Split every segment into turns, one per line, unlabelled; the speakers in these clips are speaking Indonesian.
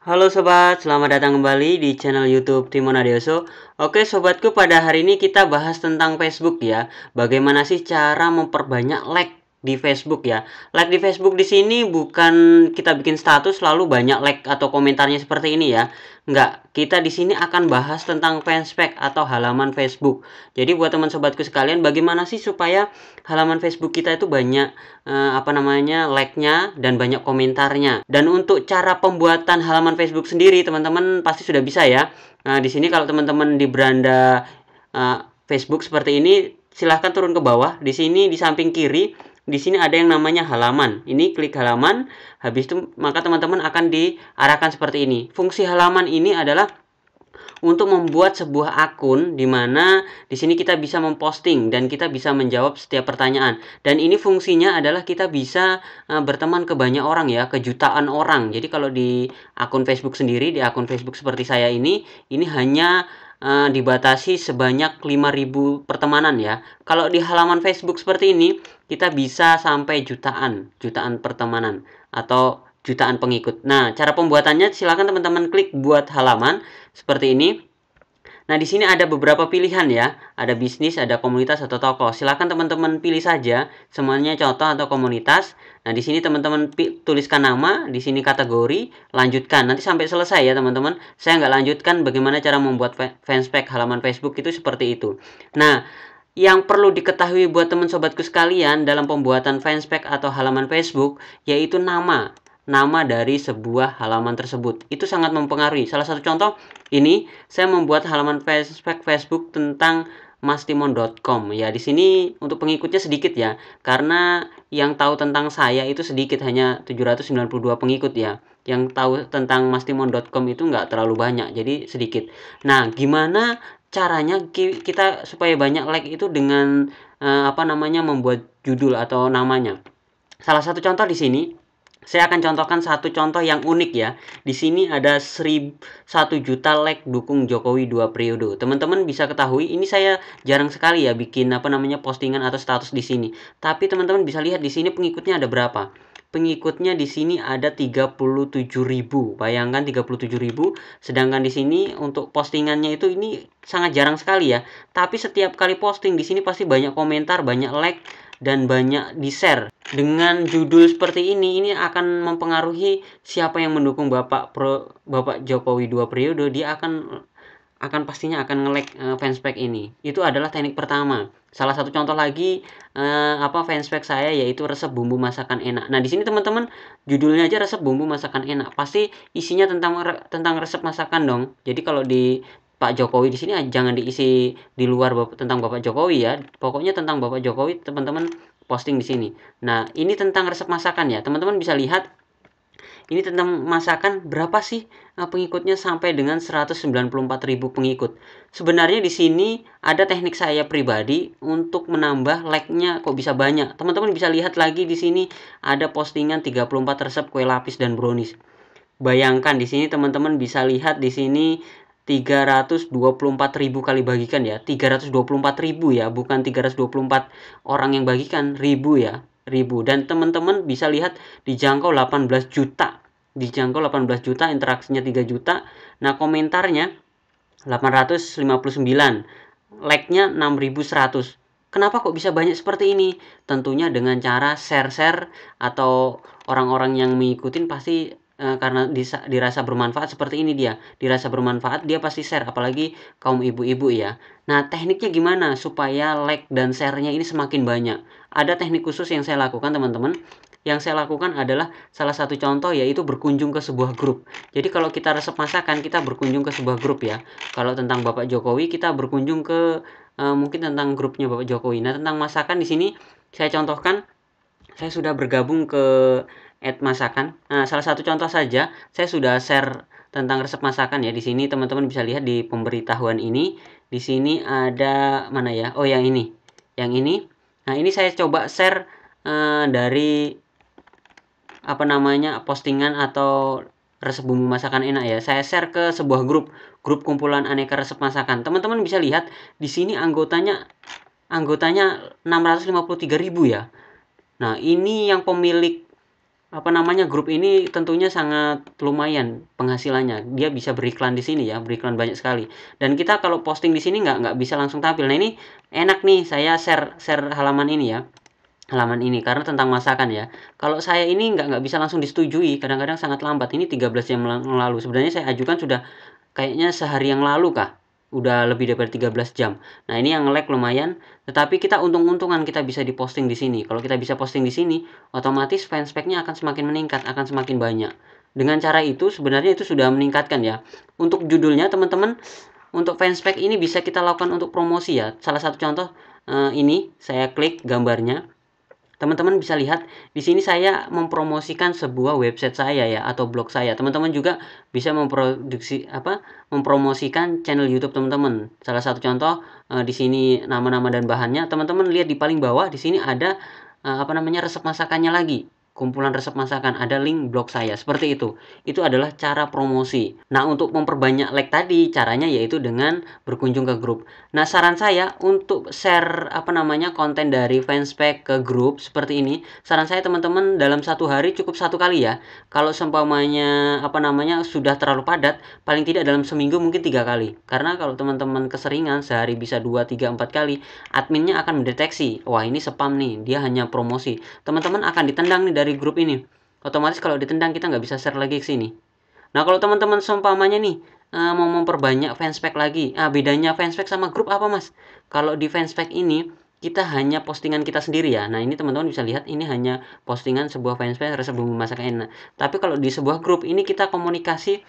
Halo sobat, selamat datang kembali di channel YouTube Timon Adioso. Oke sobatku, pada hari ini kita bahas tentang Facebook ya. Bagaimana sih cara memperbanyak like di Facebook ya? Like di Facebook di sini bukan kita bikin status lalu banyak like atau komentarnya seperti ini ya. Enggak, kita di sini akan bahas tentang fanspage atau halaman Facebook. Jadi buat teman sobatku sekalian, bagaimana sih supaya halaman Facebook kita itu banyak like-nya dan banyak komentarnya. Dan untuk cara pembuatan halaman Facebook sendiri, teman-teman pasti sudah bisa ya. Nah, di sini kalau teman-teman di beranda Facebook seperti ini, silahkan turun ke bawah. Di sini di samping kiri, di sini ada yang namanya halaman. Ini klik halaman, habis itu maka teman-teman akan diarahkan seperti ini. Fungsi halaman ini adalah untuk membuat sebuah akun di mana di sini kita bisa memposting dan kita bisa menjawab setiap pertanyaan. Dan ini fungsinya adalah kita bisa berteman ke banyak orang ya, ke jutaan orang. Jadi kalau di akun Facebook sendiri, di akun Facebook seperti saya ini hanya dibatasi sebanyak 5.000 pertemanan ya. Kalau di halaman Facebook seperti ini, kita bisa sampai jutaan pertemanan atau jutaan pengikut. Nah, cara pembuatannya silakan teman-teman klik buat halaman seperti ini. Nah, di sini ada beberapa pilihan ya. Ada bisnis, ada komunitas atau toko. Silakan teman-teman pilih saja semuanya contoh atau komunitas. Nah, di sini teman-teman tuliskan nama, di sini kategori, lanjutkan. Nanti sampai selesai ya, teman-teman. Saya nggak lanjutkan bagaimana cara membuat fanspage halaman Facebook itu seperti itu. Nah, yang perlu diketahui buat teman sobatku sekalian dalam pembuatan fanspage atau halaman Facebook yaitu nama dari sebuah halaman tersebut. Itu sangat mempengaruhi. Salah satu contoh ini saya membuat halaman Facebook tentang mastimon.com ya. Di sini untuk pengikutnya sedikit ya, karena yang tahu tentang saya itu sedikit, hanya 792 pengikut ya. Yang tahu tentang mastimon.com itu nggak terlalu banyak, jadi sedikit. Nah, gimana caranya kita supaya banyak like itu dengan membuat judul atau namanya. Salah satu contoh di sini saya akan contohkan satu contoh yang unik ya. Di sini ada 1 juta like dukung Jokowi 2 periode. Teman-teman bisa ketahui ini saya jarang sekali ya bikin postingan atau status di sini. Tapi teman-teman bisa lihat di sini pengikutnya ada berapa. Pengikutnya di sini ada 37.000. Bayangkan 37.000, sedangkan di sini untuk postingannya itu ini sangat jarang sekali ya. Tapi setiap kali posting di sini pasti banyak komentar, banyak like dan banyak di-share. Dengan judul seperti ini akan mempengaruhi siapa yang mendukung Bapak Jokowi 2 periode, dia akan pastinya akan nge-like fanspage ini. Itu adalah teknik pertama. Salah satu contoh lagi fanspage saya yaitu resep bumbu masakan enak. Nah, di sini teman-teman judulnya aja resep bumbu masakan enak. Pasti isinya tentang resep masakan dong. Jadi kalau di Pak Jokowi di sini jangan diisi di luar tentang Bapak Jokowi ya. Pokoknya tentang Bapak Jokowi teman-teman posting di sini. Nah, ini tentang resep masakan ya. Teman-teman bisa lihat ini tentang masakan, berapa sih pengikutnya sampai dengan 194.000 pengikut. Sebenarnya di sini ada teknik saya pribadi untuk menambah like-nya kok bisa banyak. Teman-teman bisa lihat lagi di sini ada postingan 34 resep kue lapis dan brownies. Bayangkan di sini teman-teman bisa lihat di sini 324.000 kali bagikan ya. 324.000 ya, bukan 324 orang yang bagikan, ribu ya. Dan teman-teman bisa lihat dijangkau 18 juta. Interaksinya 3 juta. Nah, komentarnya 859. Like-nya 6.100. Kenapa kok bisa banyak seperti ini? Tentunya dengan cara share-share atau orang-orang yang mengikutin pasti karena dirasa bermanfaat seperti ini dia. Dirasa bermanfaat dia pasti share, apalagi kaum ibu-ibu ya. Nah, tekniknya gimana supaya like dan share-nya ini semakin banyak? Ada teknik khusus yang saya lakukan, teman-teman. Yang saya lakukan adalah salah satu contoh yaitu berkunjung ke sebuah grup. Jadi kalau kita resep masakan, kita berkunjung ke sebuah grup ya. Kalau tentang Bapak Jokowi, kita berkunjung ke mungkin tentang grupnya Bapak Jokowi. Nah, tentang masakan di sini saya contohkan, saya sudah bergabung ke masakan. Nah, salah satu contoh saja, saya sudah share tentang resep masakan ya. Di sini teman-teman bisa lihat di pemberitahuan ini. Di sini ada mana ya? Oh, yang ini. Yang ini. Nah, ini saya coba share dari postingan atau resep bumbu masakan enak ya. Saya share ke sebuah grup kumpulan aneka resep masakan. Teman-teman bisa lihat di sini anggotanya 653.000 ya. Nah, ini yang pemilik apa namanya, grup ini tentunya sangat lumayan penghasilannya. Dia bisa beriklan di sini ya, beriklan banyak sekali. Dan kita kalau posting di sini nggak bisa langsung tampil. Nah ini enak nih, saya share halaman ini ya. Halaman ini karena tentang masakan ya. Kalau saya ini nggak bisa langsung disetujui, kadang-kadang sangat lambat. Ini 13 jam yang lalu. Sebenarnya saya ajukan sudah kayaknya sehari yang lalu kah. Udah lebih daripada 13 jam. Nah, ini yang nge-lag lumayan, tetapi kita untung-untungan kita bisa diposting di sini. Kalau kita bisa posting di sini, otomatis fanspage-nya akan semakin meningkat, akan semakin banyak. Dengan cara itu sebenarnya itu sudah meningkatkan ya. Untuk judulnya teman-teman, untuk fanspage ini bisa kita lakukan untuk promosi ya. Salah satu contoh ini saya klik gambarnya. Teman-teman bisa lihat di sini saya mempromosikan sebuah website saya ya atau blog saya. Teman-teman juga bisa mempromosikan channel YouTube teman-teman. Salah satu contoh di sini nama-nama dan bahannya. Teman-teman lihat di paling bawah di sini ada resep masakannya lagi. Kumpulan resep masakan, ada link blog saya, seperti itu. Itu adalah cara promosi. Nah, untuk memperbanyak like tadi, caranya yaitu dengan berkunjung ke grup. Nah, saran saya untuk share konten dari fanspage ke grup seperti ini, saran saya teman-teman dalam satu hari cukup satu kali ya. Kalau seumpamanya sudah terlalu padat, paling tidak dalam seminggu mungkin 3 kali. Karena kalau teman-teman keseringan sehari bisa 2, 3, 4 kali, adminnya akan mendeteksi, wah ini spam nih, dia hanya promosi. Teman-teman akan ditendang nih dari grup ini. Otomatis kalau ditendang kita nggak bisa share lagi ke sini. Nah, kalau teman-teman seumpamanya nih mau memperbanyak fanspage lagi. Bedanya fanspage sama grup apa, Mas? Kalau di fanspage ini kita hanya postingan kita sendiri ya. Nah, ini teman-teman bisa lihat ini hanya postingan sebuah fanspage resep bumbu masakan enak. Tapi kalau di sebuah grup ini kita komunikasi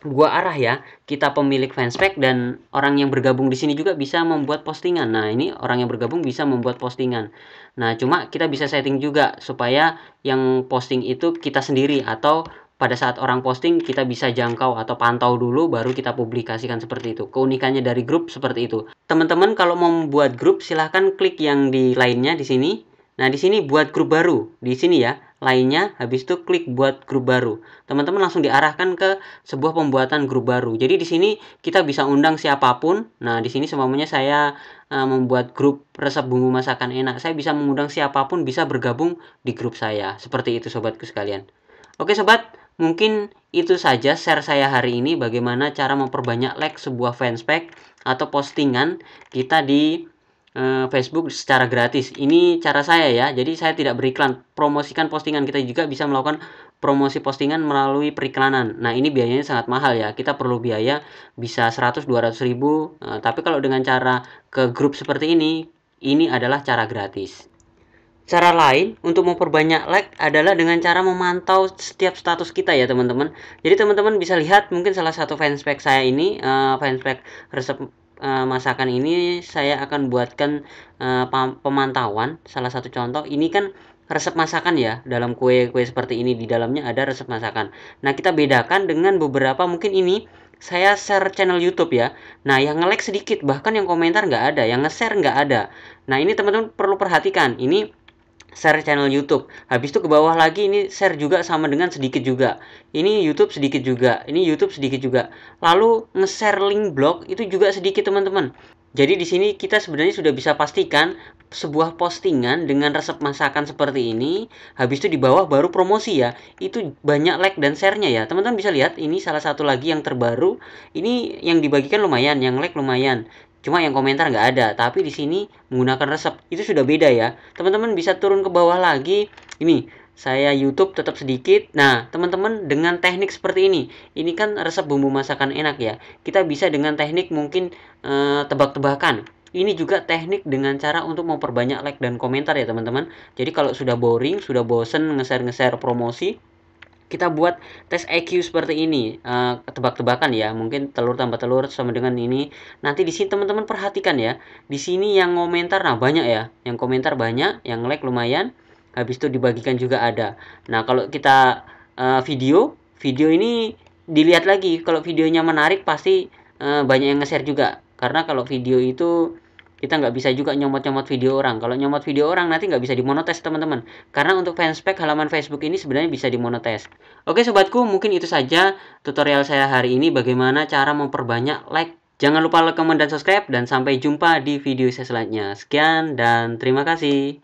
dua arah ya. Kita pemilik fanspage dan orang yang bergabung di sini juga bisa membuat postingan. Nah, ini orang yang bergabung bisa membuat postingan. Nah, cuma kita bisa setting juga supaya yang posting itu kita sendiri atau pada saat orang posting kita bisa jangkau atau pantau dulu baru kita publikasikan seperti itu. Keunikannya dari grup seperti itu. Teman-teman kalau mau membuat grup silahkan klik yang di lainnya di sini. Nah, di sini buat grup baru. Di sini ya, lainnya habis itu klik buat grup baru. Teman-teman langsung diarahkan ke sebuah pembuatan grup baru. Jadi di sini kita bisa undang siapapun. Nah, di sini semuanya saya membuat grup resep bumbu masakan enak. Saya bisa mengundang siapapun bisa bergabung di grup saya. Seperti itu sobatku sekalian. Oke sobat, mungkin itu saja share saya hari ini bagaimana cara memperbanyak like sebuah fanspage atau postingan kita di Facebook secara gratis. Ini cara saya ya. Jadi saya tidak beriklan. Promosikan postingan, kita juga bisa melakukan promosi postingan melalui periklanan. Nah, ini biayanya sangat mahal ya. Kita perlu biaya bisa 100-200 ribu. Tapi kalau dengan cara ke grup seperti ini adalah cara gratis. Cara lain untuk memperbanyak like adalah dengan cara memantau setiap status kita ya teman-teman. Jadi teman-teman bisa lihat mungkin salah satu fanspage saya ini, fanspage resep masakan ini saya akan buatkan pemantauan. Salah satu contoh ini kan resep masakan ya, dalam kue-kue seperti ini di dalamnya ada resep masakan. Nah, kita bedakan dengan beberapa mungkin ini saya share channel YouTube ya. Nah, yang nge-like sedikit, bahkan yang komentar nggak ada, yang nge-share nggak ada. Nah, ini teman-teman perlu perhatikan. Ini share channel YouTube. Habis itu ke bawah lagi ini share juga sama dengan sedikit juga. Ini YouTube sedikit juga. Ini YouTube sedikit juga. Lalu nge-share link blog itu juga sedikit teman-teman. Jadi di sini kita sebenarnya sudah bisa pastikan sebuah postingan dengan resep masakan seperti ini, habis itu di bawah baru promosi ya. Itu banyak like dan share-nya ya. Teman-teman bisa lihat ini salah satu lagi yang terbaru. Ini yang dibagikan lumayan, yang like lumayan. Cuma yang komentar nggak ada, tapi di sini menggunakan resep itu sudah beda ya. Teman-teman bisa turun ke bawah lagi. Ini saya YouTube tetap sedikit. Nah, teman-teman dengan teknik seperti ini kan resep bumbu masakan enak ya. Kita bisa dengan teknik mungkin tebak-tebakan. Ini juga teknik dengan cara untuk memperbanyak like dan komentar ya teman-teman. Jadi kalau sudah boring, sudah bosen nge-share promosi, kita buat tes EQ seperti ini, tebak-tebakan ya, mungkin telur tambah telur sama dengan ini. Nanti di sini teman-teman perhatikan ya, di sini yang komentar nah banyak ya, yang komentar banyak, yang like lumayan, habis itu dibagikan juga ada. Nah, kalau kita video ini dilihat lagi, kalau videonya menarik pasti banyak yang nge-share juga, karena kalau video itu kita nggak bisa juga nyomot-nyomot video orang. Kalau nyomot video orang nanti nggak bisa dimonetes teman-teman. Karena untuk fanspage halaman Facebook ini sebenarnya bisa dimonetes. Oke sobatku, mungkin itu saja tutorial saya hari ini bagaimana cara memperbanyak like. Jangan lupa like, comment, dan subscribe. Dan sampai jumpa di video saya selanjutnya. Sekian dan terima kasih.